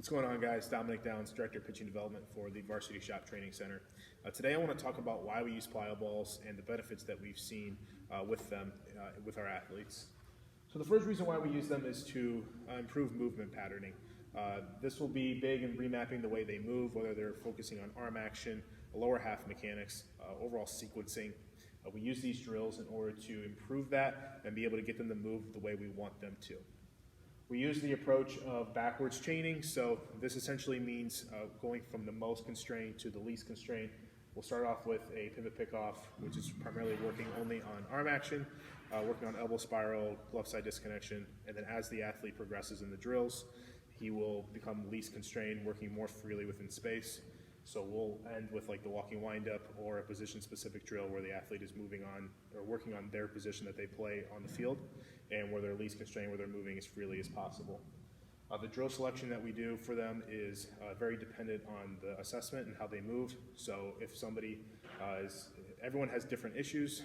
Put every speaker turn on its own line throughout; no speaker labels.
What's going on, guys? Dominic Downs, Director of Pitching Development for the Varsity Shop Training Center. Today I want to talk about why we use plyo balls and the benefits that we've seen with them with our athletes. So the first reason why we use them is to improve movement patterning. This will be big in remapping the way they move, whether they're focusing on arm action, lower half mechanics, overall sequencing. We use these drills in order to improve that and be able to get them to move the way we want them to. We use the approach of backwards chaining, so this essentially means going from the most constrained to the least constrained. We'll start off with a pivot pickoff, which is primarily working only on arm action, working on elbow spiral, glove side disconnection, and then as the athlete progresses in the drills, he will become least constrained, working more freely within space. So we'll end with like the walking windup or a position-specific drill where the athlete is moving on or working on their position that they play on the field, and where they're least constrained, where they're moving as freely as possible. The drill selection that we do for them is very dependent on the assessment and how they move. So if somebody everyone has different issues,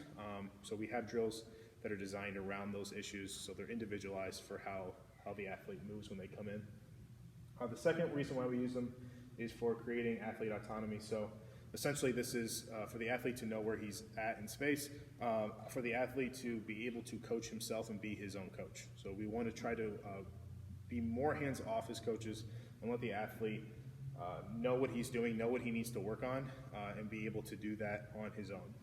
so we have drills that are designed around those issues, so they're individualized for how the athlete moves when they come in. The second reason why we use them is for creating athlete autonomy. So essentially this is for the athlete to know where he's at in space, for the athlete to be able to coach himself and be his own coach. So we want to try to be more hands-off as coaches and let the athlete know what he's doing, know what he needs to work on, and be able to do that on his own.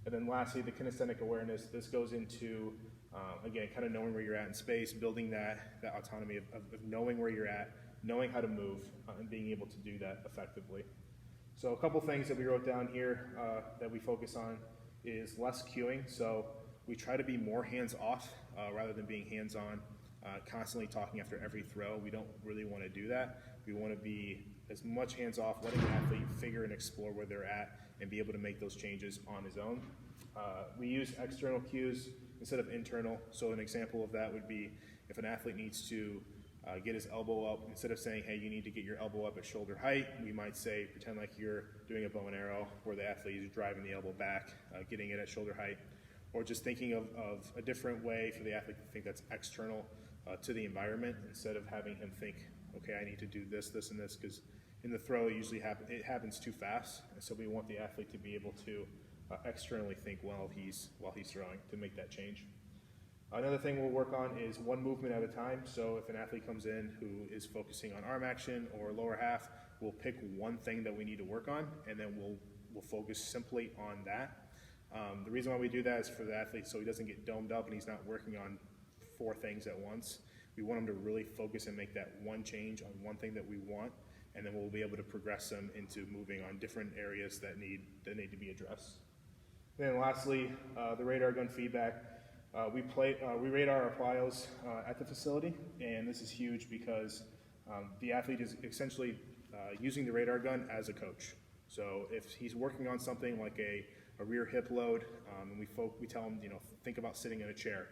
And then lastly, the kinesthetic awareness. This goes into, again, kind of knowing where you're at in space, building that autonomy of knowing where you're at, knowing how to move, and being able to do that effectively. So a couple things that we wrote down here that we focus on is less cueing. So we try to be more hands-off rather than being hands-on, constantly talking after every throw. We don't really want to do that. We want to be as much hands-off, letting the athlete figure and explore where they're at and be able to make those changes on his own. We use external cues instead of internal. So an example of that would be if an athlete needs to get his elbow up, instead of saying, hey, you need to get your elbow up at shoulder height, we might say, pretend like you're doing a bow and arrow where the athlete is driving the elbow back, getting it at shoulder height, or just thinking of a different way for the athlete to think that's external to the environment instead of having him think, okay, I need to do this, this, and this, because in the throw, it happens too fast, and so we want the athlete to be able to externally think while he's throwing to make that change. Another thing we'll work on is one movement at a time. So if an athlete comes in who is focusing on arm action or lower half, we'll pick one thing that we need to work on, and then we'll focus simply on that. The reason why we do that is for the athlete so he doesn't get domed up and he's not working on 4 things at once. We want him to really focus and make that one change on one thing that we want, and then we'll be able to progress them into moving on different areas that need to be addressed. And then lastly, the radar gun feedback. We rate our plyos at the facility, and this is huge because the athlete is essentially using the radar gun as a coach. So if he's working on something like a rear hip load, and we tell him, think about sitting in a chair,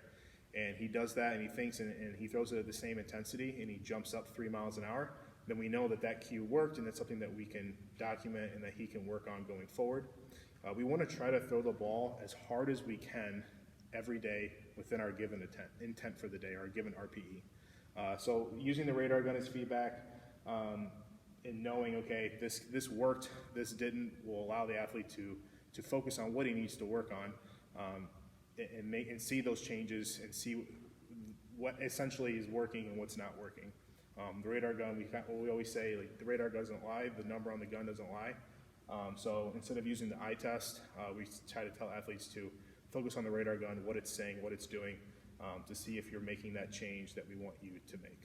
and he does that and he thinks and he throws it at the same intensity and he jumps up 3 miles an hour, then we know that cue worked, and that's something that we can document and that he can work on going forward. We want to try to throw the ball as hard as we can every day within our given intent for the day, our given RPE. So using the radar gun as feedback and knowing, okay, this worked, this didn't, will allow the athlete to focus on what he needs to work on and see those changes and see what essentially is working and what's not working. The radar gun, we always say, like, the radar doesn't lie, the number on the gun doesn't lie. So instead of using the eye test, we try to tell athletes to focus on the radar gun, what it's saying, what it's doing, to see if you're making that change that we want you to make.